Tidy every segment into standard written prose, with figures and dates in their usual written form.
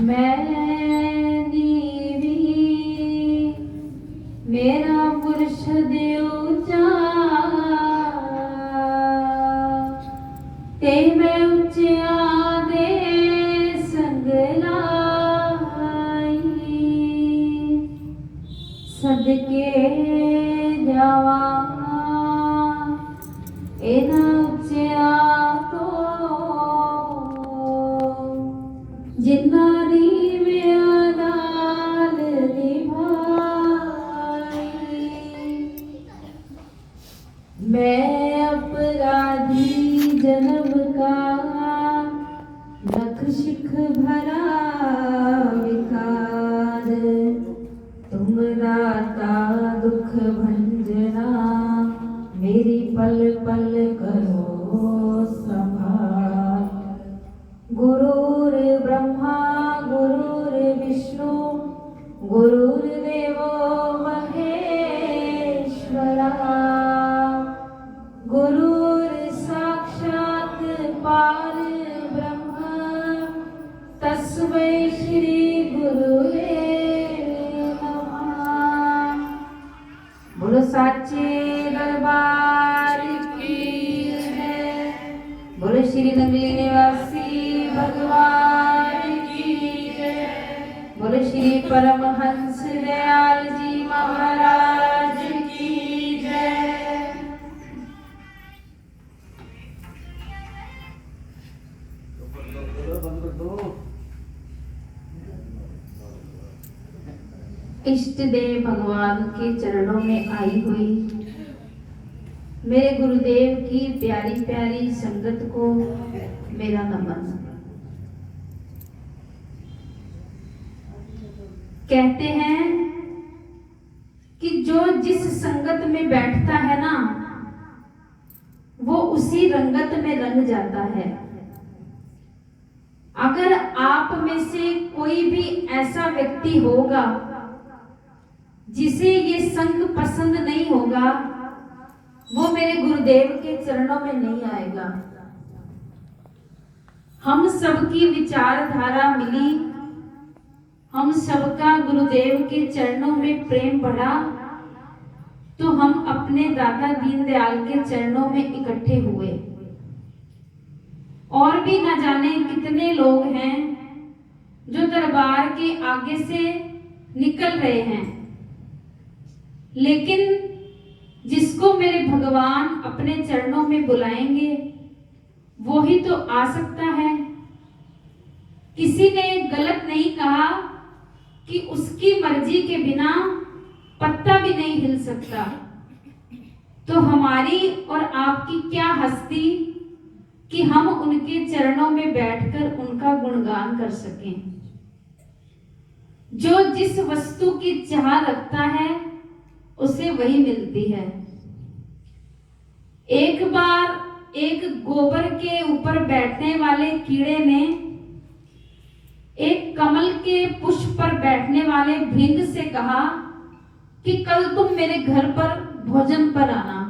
मैं नीवी मेरा पुरुष ऊंचा ते मैं उच्चा दे संग लाई सदके जावा एना उच्चा तो जिन्ना मैं अपराधी जन्म का लख शिख भरा विकार तुम दाता दुख भंजना मेरी पल पल करो संभाल गुरुर ब्रह्मा गुरुर विष्णु गुरुर्देवो महेश्वरा गुरुर साक्षात पार ब्रह्म तस्मै श्री गुरुवे नमः। बोलो साचे दरबार की जय। बोलो श्री नगली निवासी भगवान की जय। बोलो श्री परमहंस दयाल जी महाराज की जय। इष्ट देव भगवान के चरणों में आई हुई मेरे गुरुदेव की प्यारी प्यारी संगत को मेरा नमन। कहते हैं कि जो जिस संगत में बैठता है ना वो उसी रंगत में रंग जाता है। अगर आप में से कोई भी ऐसा व्यक्ति होगा जिसे ये संग पसंद नहीं होगा वो मेरे गुरुदेव के चरणों में नहीं आएगा। हम सबकी विचारधारा मिली, हम सबका गुरुदेव के चरणों में प्रेम बढ़ा तो हम अपने दादा दीनदयाल के चरणों में इकट्ठे हुए। और भी न जाने कितने लोग हैं जो दरबार के आगे से निकल रहे हैं, लेकिन जिसको मेरे भगवान अपने चरणों में बुलाएंगे वो ही तो आ सकता है। किसी ने गलत नहीं कहा कि उसकी मर्जी के बिना पत्ता भी नहीं हिल सकता। तो हमारी और आपकी क्या हस्ती कि हम उनके चरणों में बैठकर उनका गुणगान कर सकें। जो जिस वस्तु की चाह रखता है उसे वही मिलती है। एक बार एक गोबर के ऊपर बैठने वाले कीड़े ने एक कमल के पुष्प पर बैठने वाले भृंग से कहा कि कल तुम मेरे घर पर भोजन पर आना।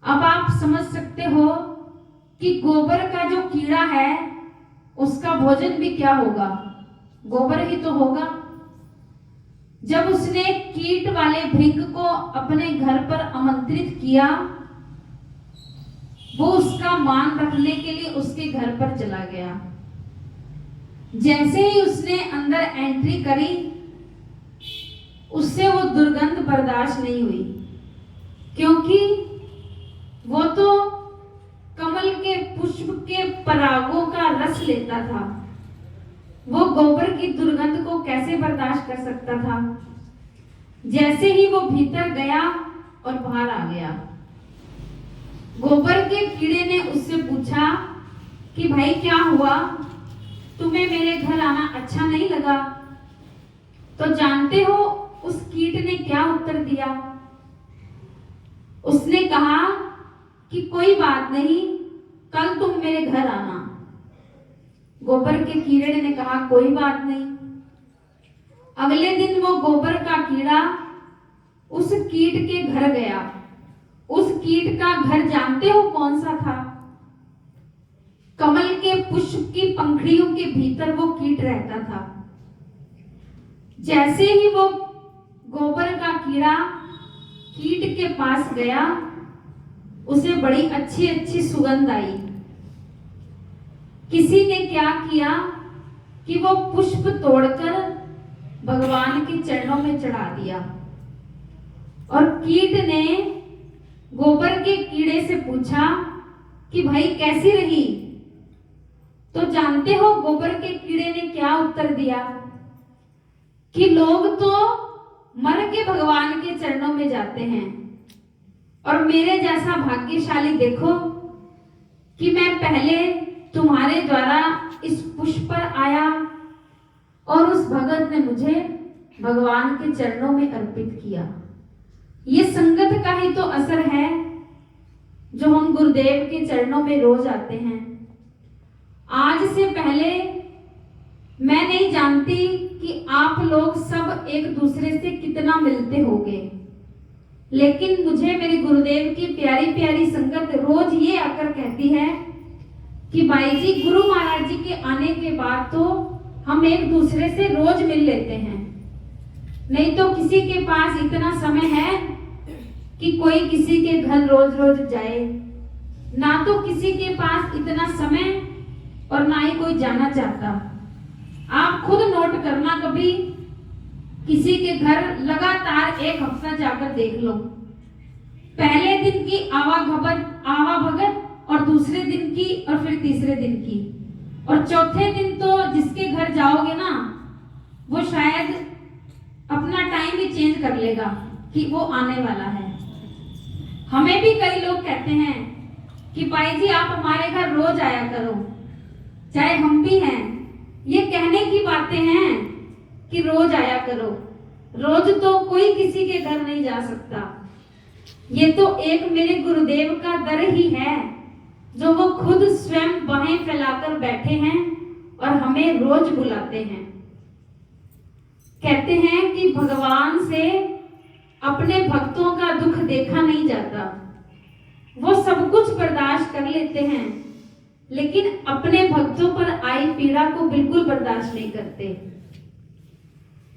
अब आप समझ सकते हो कि गोबर का जो कीड़ा है उसका भोजन भी क्या होगा, गोबर ही तो होगा। जब उसने कीट वाले भृंग को अपने घर पर आमंत्रित किया वो उसका मान रखने के लिए उसके घर पर चला गया। जैसे ही उसने अंदर एंट्री करी उससे वो दुर्गंध बर्दाश्त नहीं हुई, क्योंकि वो तो कमल के पुष्प के परागों का रस लेता था। वो गोबर की दुर्गंध को कैसे बर्दाश्त कर सकता था। जैसे ही वो भीतर गया और बाहर आ गया, गोबर के कीड़े ने उससे पूछा कि भाई क्या हुआ, तुम्हें मेरे घर आना अच्छा नहीं लगा? तो जानते हो उस कीट ने क्या उत्तर दिया? उसने कहा कि कोई बात नहीं, कल तुम मेरे घर आना। गोबर के कीड़े ने कहा कोई बात नहीं। अगले दिन वो गोबर का कीड़ा उस कीट के घर गया उस कीट का घर जानते हो कौन सा था? कमल के पुष्प की पंखुड़ियों के भीतर वो कीट रहता था। जैसे ही वो गोबर का कीड़ा कीट के पास गया, उसे बड़ी अच्छी अच्छी सुगंध आई। किसी ने क्या किया कि वो पुष्प तोड़कर भगवान के चरणों में चढ़ा दिया, और कीट ने गोबर के कीड़े से पूछा कि भाई कैसी रही? तो जानते हो गोबर के कीड़े ने क्या उत्तर दिया कि लोग तो मर के भगवान के चरणों में जाते हैं, और मेरे जैसा भाग्यशाली देखो कि मैं पहले तुम्हारे द्वारा इस पुष्प पर आया और उस भगत ने मुझे भगवान के चरणों में अर्पित किया। ये संगत का ही तो असर है जो हम गुरुदेव के चरणों में रोज आते हैं। आज से पहले मैं नहीं जानती कि आप लोग सब एक दूसरे से कितना मिलते होंगे, लेकिन मुझे मेरे गुरुदेव की प्यारी प्यारी संगत रोज ये आकर कहती है कि भाई जी, गुरु महाराज जी के आने के बाद तो हम एक दूसरे से रोज मिल लेते हैं, नहीं तो किसी के पास इतना समय है कि कोई किसी के घर रोज रोज जाए, ना तो किसी के पास इतना समय और ना ही कोई जाना चाहता। आप खुद नोट करना, कभी किसी के घर लगातार एक हफ्ता जाकर देख लो, पहले दिन की आवाभगत और दूसरे दिन की और फिर तीसरे दिन की, और चौथे दिन तो जिसके घर जाओगे ना वो शायद अपना टाइम भी चेंज कर लेगा कि वो आने वाला है। हमें भी कई लोग कहते हैं कि भाई जी आप हमारे घर रोज आया करो, चाहे हम भी हैं। ये कहने की बातें हैं कि रोज आया करो, रोज तो कोई किसी के घर नहीं जा सकता। ये तो एक मेरे गुरुदेव का दर ही है जो वो खुद स्वयं बाहें फैलाकर बैठे हैं और हमें रोज बुलाते हैं। कहते हैं कि भगवान से अपने भक्तों का दुख देखा नहीं जाता, वो सब कुछ बर्दाश्त कर लेते हैं, लेकिन अपने भक्तों पर आई पीड़ा को बिल्कुल बर्दाश्त नहीं करते।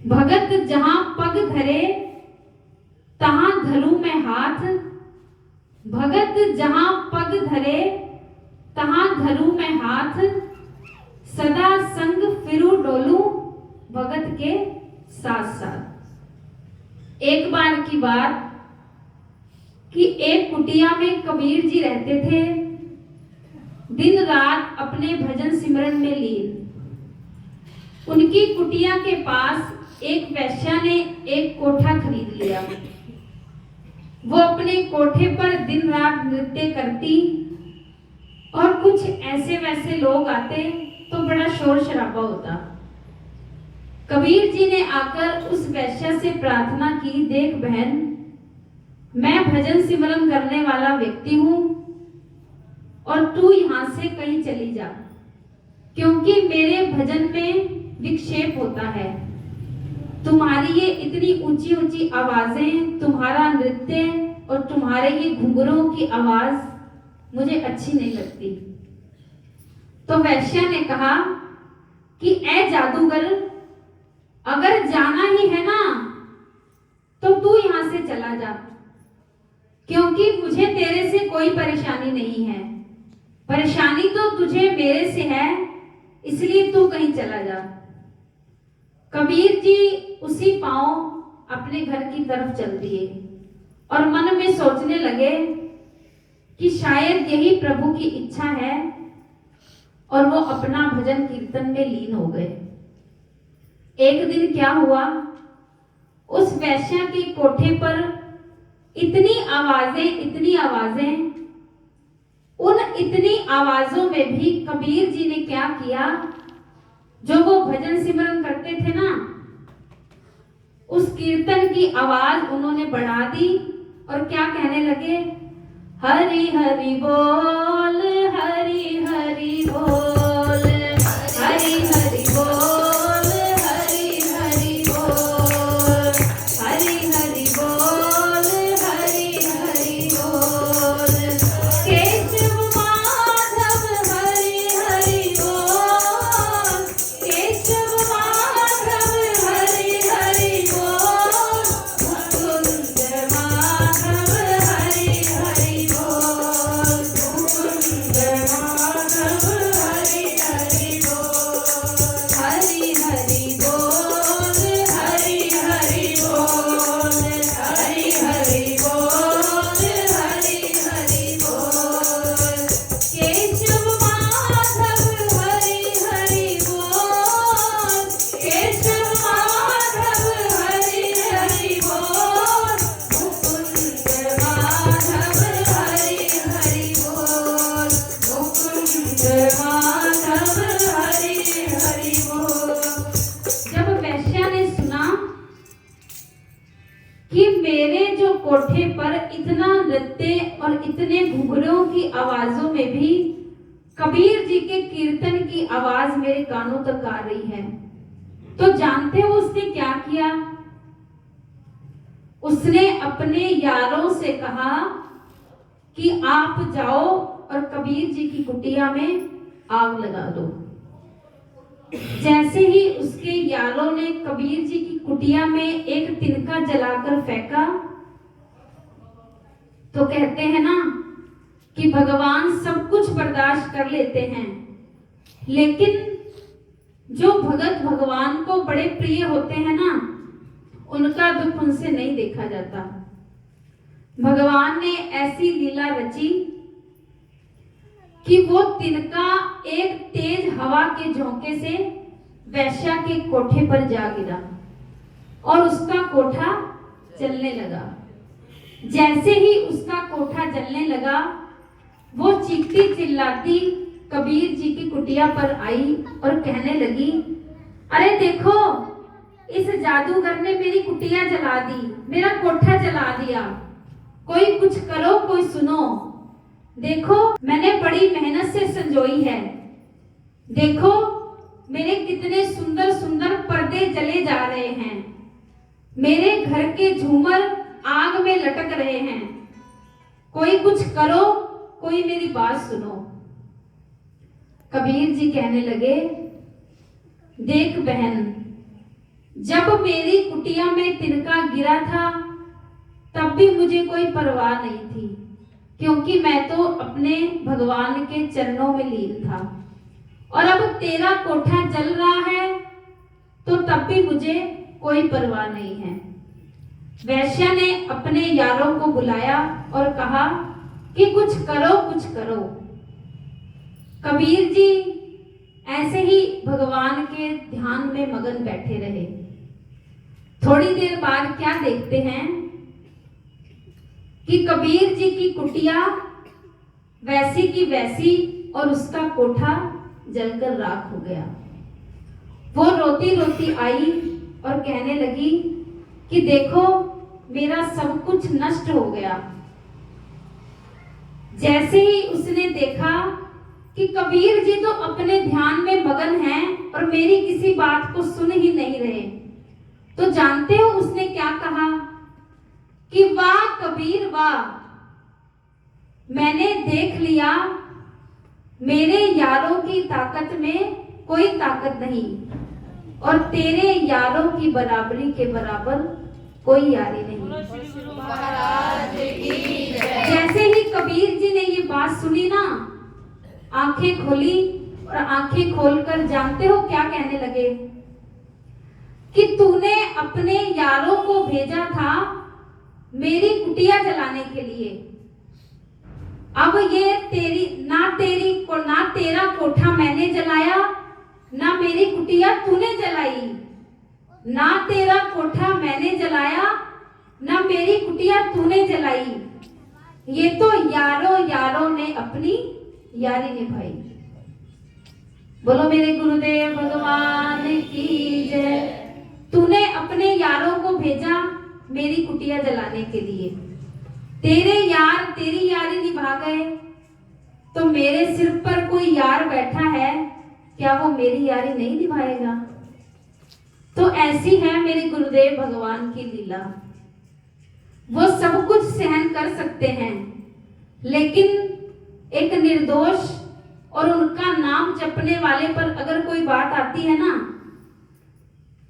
भगत जहां पग धरे तहां धरू मैं हाथ, भगत जहां पग धरे तहां धरू मैं हाथ, सदा संग फिरू डोलू भगत के साथ साथ। एक बार की बात कि एक कुटिया में कबीर जी रहते थे, दिन रात अपने भजन सिमरन में लीन। उनकी कुटिया के पास एक वैश्या ने एक कोठा खरीद लिया। वो अपने कोठे पर दिन रात नृत्य करती और कुछ ऐसे वैसे लोग आते तो बड़ा शोर शराबा होता। कबीर जी ने आकर उस वैश्या से प्रार्थना की, देख बहन, मैं भजन सिमरन करने वाला व्यक्ति हूं और तू यहां से कहीं चली जा, क्योंकि मेरे भजन में विक्षेप होता है। तुम्हारी ये इतनी ऊंची ऊंची आवाजें, तुम्हारा नृत्य और तुम्हारे ये घुंघरूओं की आवाज मुझे अच्छी नहीं लगती। तो वैश्या ने कहा कि ऐ जादूगर, अगर जाना ही है ना तो तू यहां से चला जा, क्योंकि मुझे तेरे से कोई परेशानी नहीं है। परेशानी तो तुझे मेरे से है, इसलिए तू कहीं चला जा। कबीर जी उसी पांव अपने घर की तरफ चल दिए और मन में सोचने लगे कि शायद यही प्रभु की इच्छा है, और वो अपना भजन कीर्तन में लीन हो गए। एक दिन क्या हुआ, उस वैश्या के कोठे पर इतनी आवाजें, उन इतनी आवाजों में भी कबीर जी ने क्या किया, जो वो भजन सिमरन करते थे ना, उस कीर्तन की आवाज उन्होंने बढ़ा दी और क्या कहने लगे, हरि हरि बोल, हरि हरि बोल, हरि हरि बोल, हरि हरि बोल, हरि हरि बोल, हरि हरि बोल। कोठे पर इतना नृत्य और इतने घुघरों की आवाजों में भी कबीर जी के कीर्तन की आवाज मेरे कानों तक आ रही है। तो जानते हो उसने क्या किया? उसने अपने यारों से कहा कि आप जाओ और कबीर जी की कुटिया में आग लगा दो। जैसे ही उसके यारों ने कबीर जी की कुटिया में एक तिनका जलाकर फेंका, तो कहते हैं ना कि भगवान सब कुछ बर्दाश्त कर लेते हैं, लेकिन जो भगत भगवान को बड़े प्रिय होते हैं ना, उनका दुख उनसे नहीं देखा जाता। भगवान ने ऐसी लीला रची कि वो तिनका एक तेज हवा के झोंके से वैश्या के कोठे पर जा गिरा और उसका कोठा जलने लगा। जैसे ही उसका कोठा जलने लगा, वो चीखती चिल्लाती कबीर जी की कुटिया पर आई और कहने लगी, अरे देखो, इस जादूगर ने मेरी कुटिया जला दी, मेरा कोठा जला दिया, कोई कुछ करो, कोई सुनो। देखो मैंने बड़ी मेहनत से संजोई है, देखो मेरे कितने सुंदर सुंदर पर्दे जले जा रहे हैं, मेरे घर के झूमर आग में लटक रहे हैं, कोई कुछ करो, कोई मेरी बात सुनो। कबीर जी कहने लगे, देख बहन, जब मेरी कुटिया में तिनका गिरा था तब भी मुझे कोई परवाह नहीं थी, क्योंकि मैं तो अपने भगवान के चरणों में लीन था, और अब तेरा कोठा जल रहा है तो तब भी मुझे कोई परवाह नहीं है। वैश्या ने अपने यारों को बुलाया और कहा कि कुछ करो, कुछ करो। कबीर जी ऐसे ही भगवान के ध्यान में मगन बैठे रहे। थोड़ी देर बाद क्या देखते हैं कि कबीर जी की कुटिया वैसी की वैसी और उसका कोठा जलकर राख हो गया। वो रोती रोती आई और कहने लगी कि देखो मेरा सब कुछ नष्ट हो गया। जैसे ही उसने देखा कि कबीर जी तो अपने ध्यान में मगन हैं और मेरी किसी बात को सुन ही नहीं रहे, तो जानते हो उसने क्या कहा कि वाह कबीर वाह, मैंने देख लिया मेरे यारों की ताकत में कोई ताकत नहीं, और तेरे यारों की बराबरी के बराबर कोई यारी नहीं। जैसे ही कबीर जी ने ये बात सुनी ना, आंखें खोली और आंखें खोलकर जानते हो क्या कहने लगे कि तूने अपने यारों को भेजा था मेरी कुटिया जलाने के लिए, अब ये ना तेरा कोठा मैंने जलाया, ना मेरी कुटिया तूने जलाई, ना तेरा कोठा मैंने जलाया, ना मेरी कुटिया तूने जलाई, ये तो यारों ने अपनी यारी निभाई। बोलो मेरे गुरुदेव भगवान की जय। तूने अपने यारों को भेजा मेरी कुटिया जलाने के लिए, तेरे यार तेरी यारी निभा गए, तो मेरे सिर पर कोई यार बैठा है, क्या वो मेरी यारी नहीं निभाएगा? तो ऐसी है मेरे गुरुदेव भगवान की लीला। वो सब कुछ सहन कर सकते हैं, लेकिन एक निर्दोष और उनका नाम जपने वाले पर अगर कोई बात आती है ना,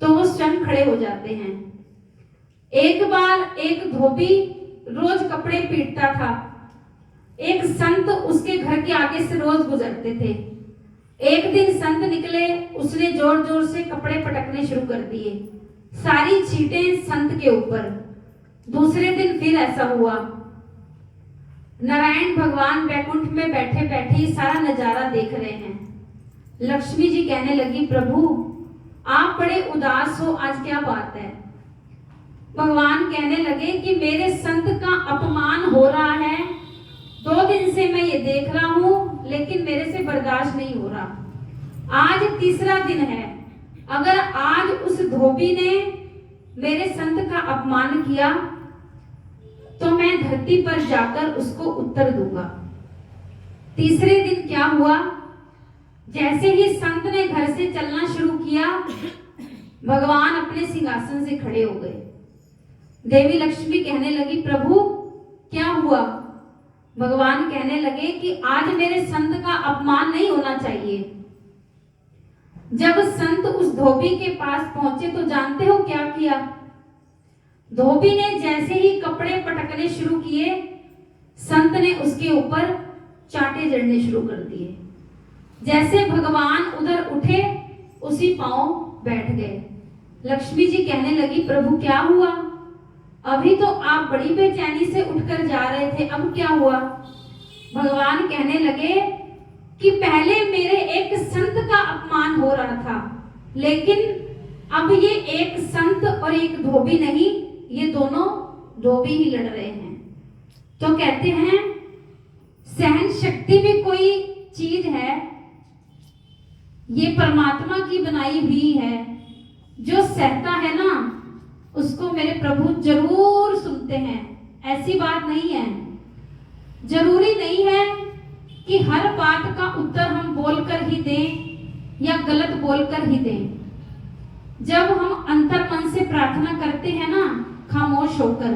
तो वो स्वयं खड़े हो जाते हैं। एक बार एक धोबी रोज कपड़े पीटता था। एक संत उसके घर के आगे से रोज गुजरते थे। एक दिन संत निकले, उसने जोर जोर से कपड़े पटकने शुरू कर दिए, सारी छींटें संत के ऊपर। दूसरे दिन फिर ऐसा हुआ। नारायण भगवान बैकुंठ में बैठे बैठे सारा नजारा देख रहे हैं। लक्ष्मी जी कहने लगी, प्रभु आप बड़े उदास हो, आज क्या बात है? भगवान कहने लगे कि मेरे संत का अपमान हो रहा है, 2 दिन से मैं ये देख रहा हूं, लेकिन मेरे से बर्दाश्त नहीं हो रहा। आज तीसरा दिन है, अगर आज उस धोबी ने मेरे संत का अपमान किया तो मैं धरती पर जाकर उसको उत्तर दूंगा। तीसरे दिन क्या हुआ, जैसे ही संत ने घर से चलना शुरू किया, भगवान अपने सिंहासन से खड़े हो गए। देवी लक्ष्मी कहने लगी, प्रभु क्या हुआ? भगवान कहने लगे कि आज मेरे संत का अपमान नहीं होना चाहिए। जब संत उस धोबी के पास पहुंचे तो जानते हो क्या किया? धोबी ने जैसे ही कपड़े पटकने शुरू किए, संत ने उसके ऊपर चांटे जड़ने शुरू कर दिए। जैसे भगवान उधर उठे, उसी पांव बैठ गए। लक्ष्मी जी कहने लगी, प्रभु क्या हुआ? अभी तो आप बड़ी बेचैनी से उठकर जा रहे थे, अब क्या हुआ? भगवान कहने लगे कि पहले मेरे एक संत का अपमान हो रहा था, लेकिन अब ये एक संत और एक धोबी नहीं, ये दोनों धोबी ही लड़ रहे हैं। तो कहते हैं सहन शक्ति भी कोई चीज है, ये परमात्मा की बनाई हुई है। जो सहता है ना, उसको मेरे प्रभु जरूर सुनते हैं। ऐसी बात नहीं है, जरूरी नहीं है कि हर बात का उत्तर हम बोलकर ही दें या गलत बोलकर ही दें। जब हम अंतर मन से प्रार्थना करते हैं ना, खामोश होकर,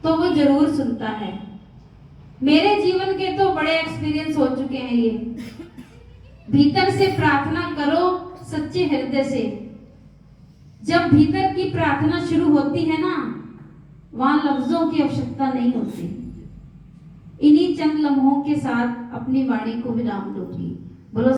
तो वो जरूर सुनता है। मेरे जीवन के तो बड़े एक्सपीरियंस हो चुके हैं ये। भीतर से प्रार्थना करो सच्चे हृदय से। जब भीतर की प्रार्थना शुरू होती है ना, वहां लफ्जों की आवश्यकता नहीं होती। इन्हीं चंद लम्हों के साथ अपनी वाणी को विराम दूंगी। बोलो।